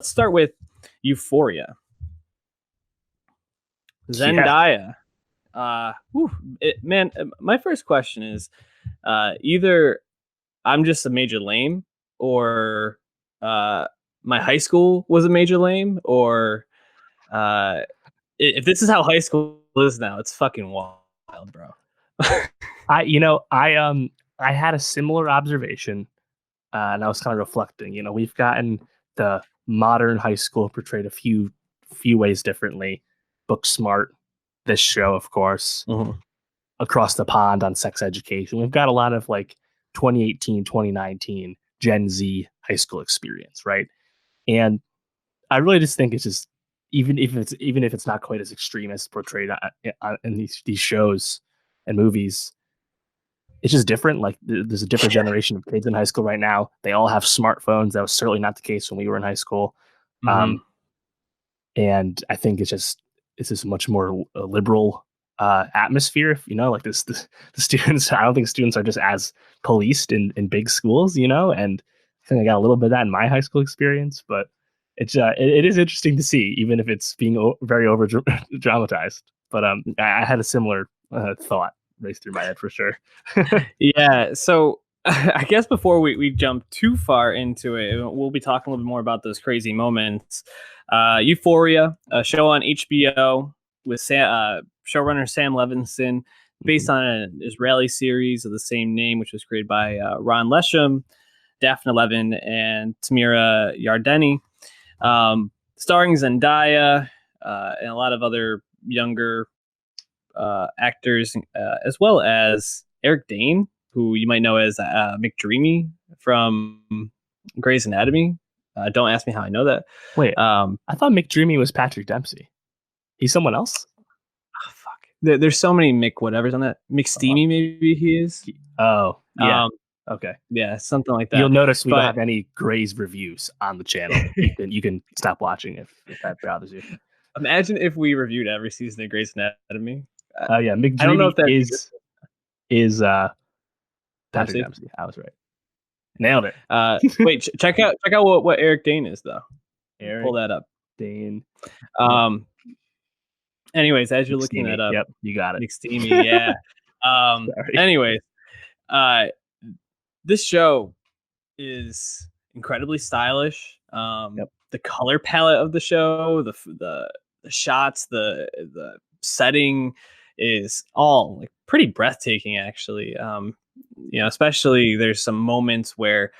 start with Euphoria. Yeah. Zendaya. Man, my first question is either I'm just a major lame, or uh, my high school was a major lame, or uh, if this is how high school is now, it's fucking wild, bro. I had a similar observation, and I was kind of reflecting. We've gotten the modern high school portrayed a few ways differently. Book smart, this show, of course, Mhm. across the pond on sex education. We've got a lot of like 2018, 2019 Gen Z high school experience, right? And I really just think it's just even if it's not quite as extreme as portrayed in these shows and movies, it's just different. Like there's a different generation of kids in high school right now. They all have smartphones. That was certainly not the case when we were in high school. Mhm. Um, and I think it's just a much more liberal atmosphere. Like the students. I don't think students are just as policed in big schools. And I think I got a little bit of that in my high school experience, but it is interesting to see, even if it's being very over dramatized. But I had a similar thought race through my head for sure. Yeah. So I guess before we jump too far into it, we'll be talking a little bit more about those crazy moments. Euphoria, a show on HBO with showrunner Sam Levinson, based on an Israeli series of the same name, which was created by Ron Lesham, Daphne Levin, and Tamira Yardeni, starring Zendaya and a lot of other younger actors, as well as Eric Dane, who you might know as McDreamy from Grey's Anatomy. Don't ask me how I know that. Wait, Um, I thought McDreamy was Patrick Dempsey. He's someone else. Fuck. There's so many Mick whatevers on that. Uh, McSteamy, maybe he is. oh yeah, Um, okay. yeah, something like You'll that. notice we don't But have any Grey's reviews on the channel. You can stop watching if that bothers you. imagine if we reviewed every season of Grey's Anatomy. Uh, Oh yeah, I don't know if McDreamy that'd be good. is Patrick Dempsey. Dempsey. I was right. Nailed it. Wait, check out what Eric Dane is though. Pull Eric that up. Dane Um, Anyways, as you're looking that McSteamy. up, Yep, you got it. McSteamy, yeah. Sorry. Anyways, uh, this show is incredibly stylish. Yep. The color palette of the show, the shots, the setting is all like pretty breathtaking, actually. Especially there's some moments where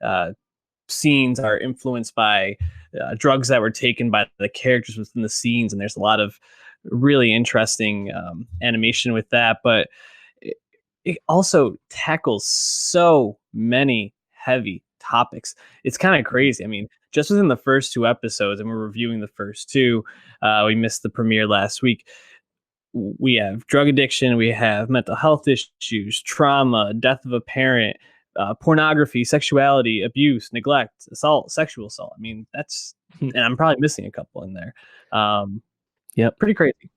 uh, scenes are influenced by drugs that were taken by the characters within the scenes, and there's a lot of really interesting animation with that. But it, it also tackles so many heavy topics. It's kind of crazy. I mean, just within the first two episodes, and we're reviewing the first two. We missed the premiere last week. We have drug addiction, we have mental health issues, trauma, death of a parent, pornography, sexuality, abuse, neglect, assault, sexual assault. I mean, and I'm probably missing a couple in there. Yep. Pretty crazy.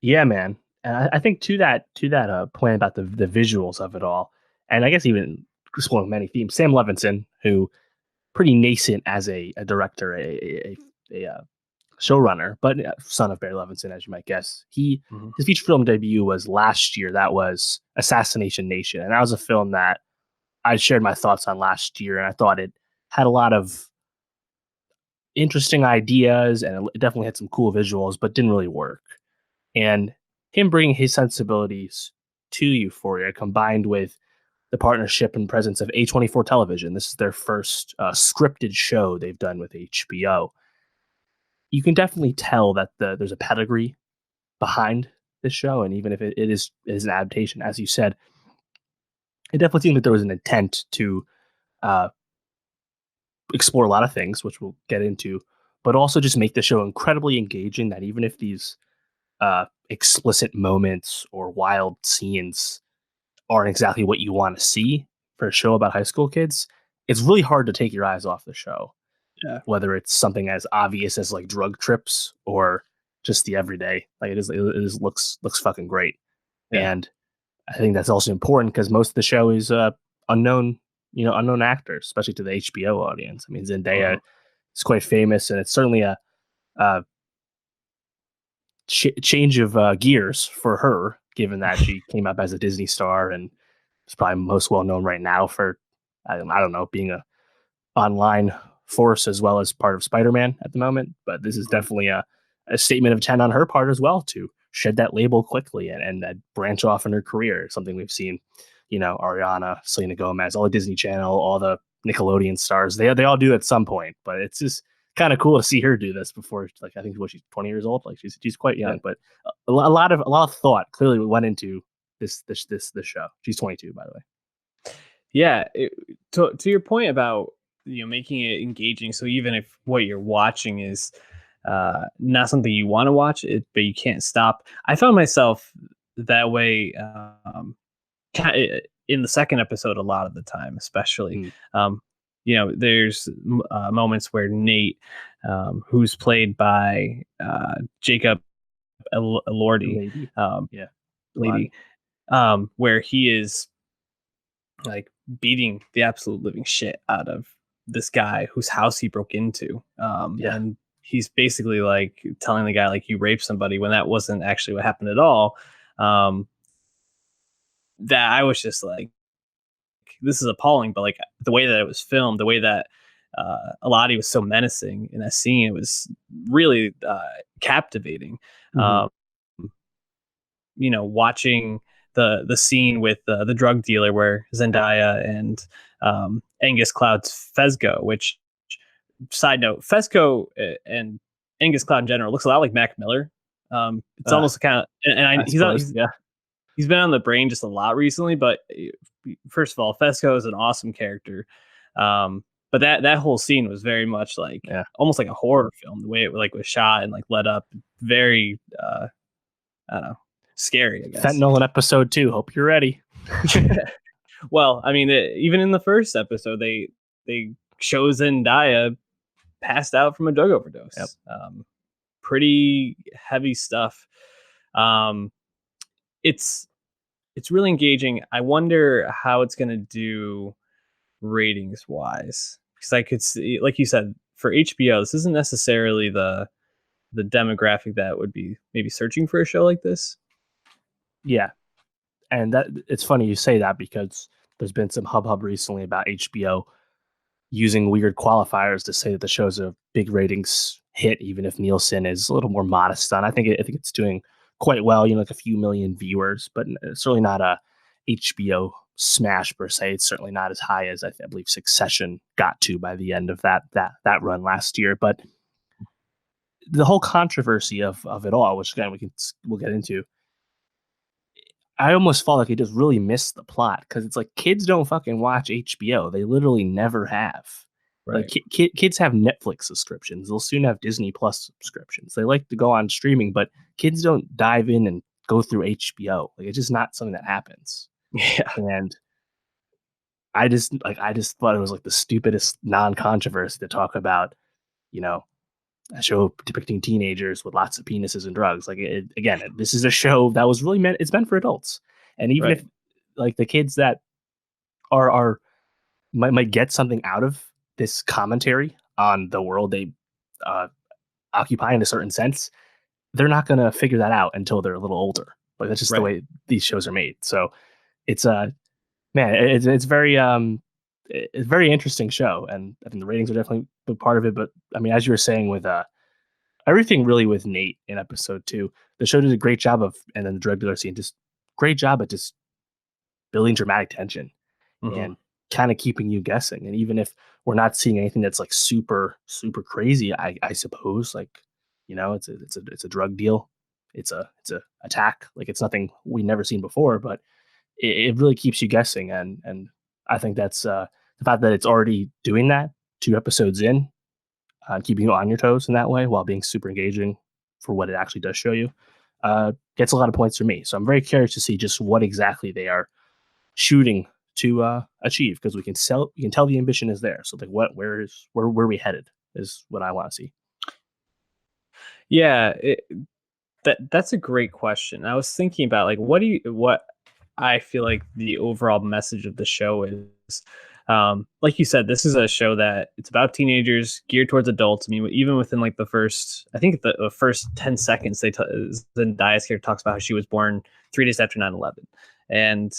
Yeah, man. And I think to that point about the visuals of it all, and I guess even exploring many themes. Sam Levinson, who pretty nascent as a director, a showrunner, but son of Barry Levinson, as you might guess. Mhm. His feature film debut was last year. That was Assassination Nation, and that was a film that I shared my thoughts on last year, and I thought it had a lot of interesting ideas, and it definitely had some cool visuals, but didn't really work. And him bringing his sensibilities to Euphoria, combined with the partnership and presence of A24 Television. This is their first scripted show they've done with HBO. You can definitely tell that there's a pedigree behind this show, and even if it is an adaptation, as you said, it definitely seemed that there was an intent to uh, explore a lot of things, which we'll get into, but also just make the show incredibly engaging. That even if these explicit moments or wild scenes aren't exactly what you want to see for a show about high school kids, it's really hard to take your eyes off the show. Yeah. Whether it's something as obvious as like drug trips or just the everyday, like it is looks fucking great. Yeah. And I think that's also important because most of the show is unknown unknown actors, especially to the HBO audience. I mean, Zendaya Mhm. is quite famous, and it's certainly a change of gears for her, given that she came up as a Disney star and is probably most well known right now for I don't know, being a online force as well as part of Spider-Man at the moment. But this is Mhm. definitely a statement of intent on her part as well to shed that label quickly and branch off in her career. Something we've seen, Ariana, Selena Gomez, all the Disney Channel, all the Nickelodeon stars. They all do at some point, but it's just kind of cool to see her do this before. Like I think she's 20 years old. Like she's quite Yeah. young, but a lot of thought clearly went into this show. She's 22, by the way. Yeah, to your point about making it engaging. So even if what you're watching is not something you want to watch, but you can't stop. I found myself that way in the second episode a lot of the time, especially. Mm, There's moments where Nate, who's played by Jacob Elordi, lady, um, yeah, lady, Lottie, where he is like beating the absolute living shit out of this guy whose house he broke into. yeah. And he's basically like telling the guy like you raped somebody when that wasn't actually what happened at all. Um, that I was just like, this is appalling. But like the way that it was filmed, the way that Aladi was so menacing in that scene, it was really captivating. Hmm. Um, watching the scene with the drug dealer where Zendaya and Angus Cloud's Fezco, which side note, Fezco and Angus Cloud in general looks a lot like Mac Miller. It's Uh, almost kind of, and I he's suppose, yeah, he's been on the brain just a lot recently. But first of all, Fezco is an awesome character. But that whole scene was very much like yeah. almost like a horror film. The way it like was shot and like led up, very I don't know, scary, I guess. Fentanyl in episode 2. Hope you're ready. Well, I mean, even in the first episode, they show Zendaya passed out from a drug Yep. overdose. Pretty heavy stuff. Um, it's it's really engaging. I wonder how it's gonna do ratings wise, because I could see, like you said, for HBO, this isn't necessarily the demographic that would be maybe searching for a show like this. Yeah, and that it's funny you say that because there's been some hub recently about HBO using weird qualifiers to say that the show's a big ratings hit, even if Nielsen is a little more modest on. I think it's doing quite well. Like a few million viewers, but it's certainly not a HBO smash per se. It's certainly not as high as I believe Succession got to by the end of that run last year. But the whole controversy of it all, which again we'll get into, I almost felt like it just really missed the plot because it's like kids don't fucking watch HBO. They literally never have. Like Right. kids have Netflix subscriptions. They'll soon have Disney Plus subscriptions. They like to go on streaming, but kids don't dive in and go through HBO. Like it's just not something that happens. Yeah. And I just thought it was like the stupidest non-controversy to talk about, you know, a show depicting teenagers with lots of penises and drugs. Like again, this is a show that was really meant. It's meant for adults, and even if Right. like the kids that are might get something out of this commentary on the world they uh, occupy in a certain sense, they're not going to figure that out until they're a little older. Like that's just the Right. way these shows are made. So it's man, it's very it's a very interesting show, and I think the ratings are definitely a big part of it. But I mean, as you were saying with everything really with Nate in episode 2. The show did a great job of, and then the drug dealer scene, just great job at just building dramatic tension Hmm. and kind of keeping you guessing. And even if we're not seeing anything that's like super, super crazy, I suppose like, it's a drug deal. It's a attack. Like it's nothing we never seen before, but it really keeps you guessing. And I think that's the fact that it's already doing that 2 episodes in, keeping you on your toes in that way while being super engaging for what it actually does show you, gets a lot of points for me. So I'm very curious to see just what exactly they are shooting to achieve because we can tell the ambition is there. So like where are we headed is what I want to see. Yeah. That's a great question. I was thinking about like what I feel like the overall message of the show is. Like you said, this is a show that it's about teenagers geared towards adults. I mean, even within like the first, I think the first 10 seconds, Zendaya's character talks about how she was born 3 days after 9/11. And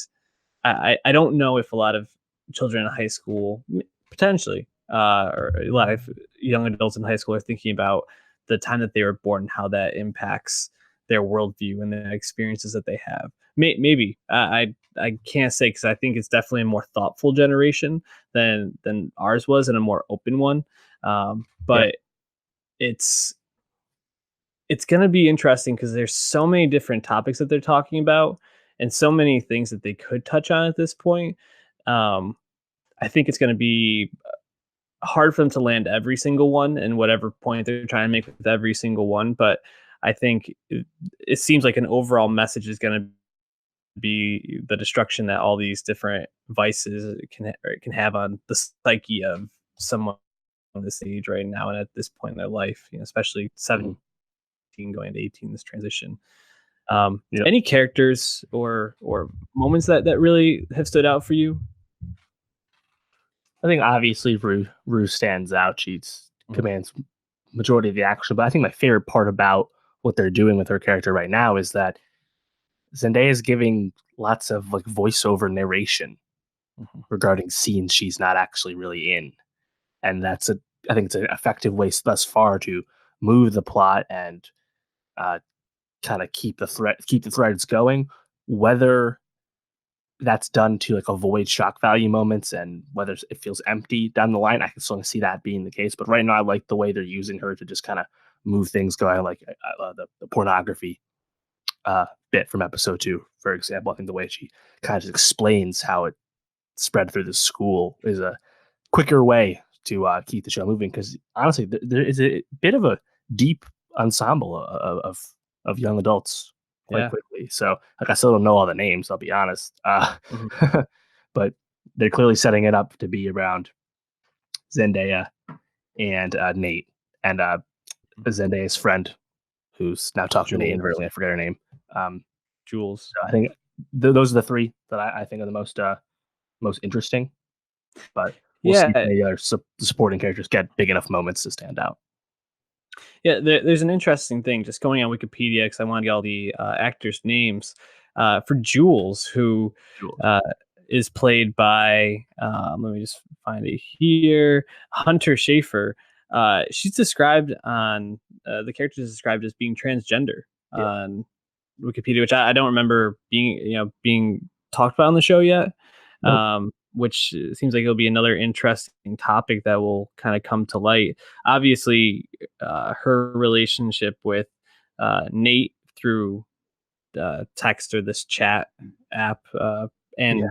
I don't know if a lot of children in high school, potentially, or a lot of young adults in high school are thinking about the time that they were born and how that impacts their worldview and the experiences that they have. Maybe I can't say, because I think it's definitely a more thoughtful generation than ours was, and a more open one. Yeah. But it's it's going to be interesting because there's so many different topics that they're talking about, and so many things that they could touch on at this point. Um, I think it's going to be hard for them to land every single one and whatever point they're trying to make with every single one. But I think it seems like an overall message is going to be the destruction that all these different vices can have on the psyche of someone on this age right now and at this point in their life, especially 17 Mhm. going to 18, this transition. Yep. Any characters or moments that really have stood out for you? I think obviously Rue stands out. She Mhm. commands majority of the action, but I think my favorite part about what they're doing with her character right now is that Zendaya is giving lots of like voiceover narration Mhm. regarding scenes she's not actually really in, and I think it's an effective way thus far to move the plot and uh, kind of keep the threads going. Whether that's done to like avoid shock value moments and whether it feels empty down the line, I can still see that being the case. But right now, I like the way they're using her to just kind of move things going, like the pornography bit from episode 2, for example. I think the way she kind of just explains how it spread through the school is a quicker way to keep the show moving. Because honestly, there is a bit of a deep ensemble of young adults quite Yeah. quickly. So, like, I still don't know all the names. I'll be honest, Mhm. but they're clearly setting it up to be around Zendaya and Nate and Zendaya's friend, who's now talking to Nate Jules. inadvertently. I forget her name. Um, Jules. so I think those are the three that I think are the most interesting. But we'll see if Yeah. the other supporting characters get big enough moments to stand out. Yeah, there's an interesting thing just going on Wikipedia because I want to get all the actors' names. For Jules, who Jules. uh, is played by, let me just find it here, Hunter Schafer. She's described on, the character is described as being transgender Yeah. on Wikipedia, which I don't remember being talked about on the show yet. Nope. Which seems like it'll be another interesting topic that will kind of come to light. Obviously, her relationship with Nate through text or this chat app, Yeah. and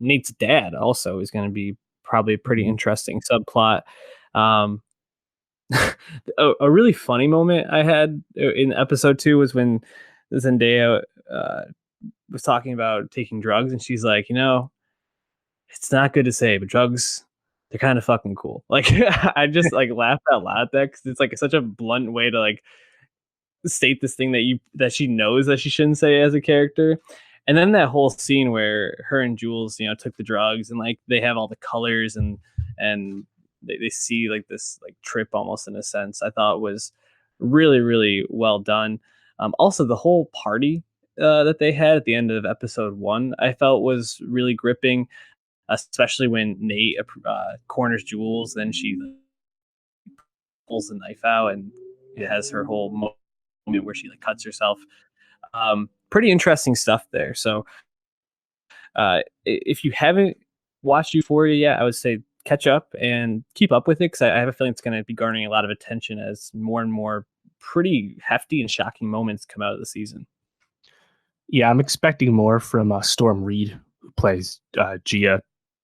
Nate's dad also is going to be probably a pretty Mhm. interesting subplot. Um, a really funny moment I had in episode 2 was when Zendaya uh, was talking about taking drugs, and she's like, it's not good to say, but drugs, they're kind of fucking cool. Like, I just like laughed out loud at that because it's like such a blunt way to like state this thing that she knows that she shouldn't say as a character. And then that whole scene where her and Jules, took the drugs, and like they have all the colors, and they see like this like trip almost, in a sense, I thought was really, really well done. Also, the whole party that they had at the end of episode 1, I felt was really gripping, especially when Nate corners Jules. Then she pulls the knife out and Yeah. has her whole moment where she like cuts herself. Pretty interesting stuff there. So if you haven't watched Euphoria yet, I would say catch up and keep up with it, because I have a feeling it's going to be garnering a lot of attention as more and more pretty hefty and shocking moments come out of the season. Yeah, I'm expecting more from Storm Reed, who plays Gia,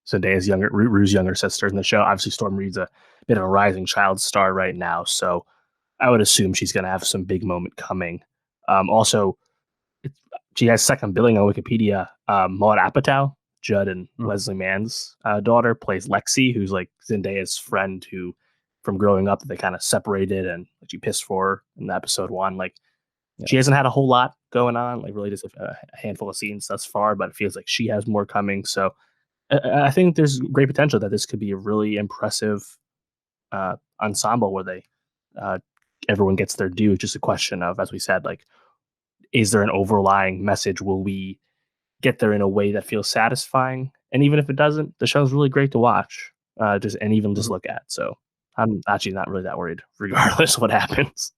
Zendaya's Rue's younger sister in the show. Obviously, Storm Reed's a bit of a rising child star right now, so I would assume she's going to have some big moment coming. Also, it's, she has second billing on Wikipedia. Maud Apatow, Judd and Mm. Leslie Mann's daughter, plays Lexi, who's like Zendaya's friend who, from growing up, they kind of separated and like, she pissed for her in episode 1. Like, Yeah. she hasn't had a whole lot going on, like really just a handful of scenes thus far, but it feels like she has more coming. So I think there's great potential that this could be a really impressive ensemble where they uh, everyone gets their due. It's just a question of, as we said, like, is there an overlying message? Will we get there in a way that feels satisfying? And even if it doesn't, the show's really great to watch, just and even just Mhm. look at. So I'm actually not really that worried, regardless what happens.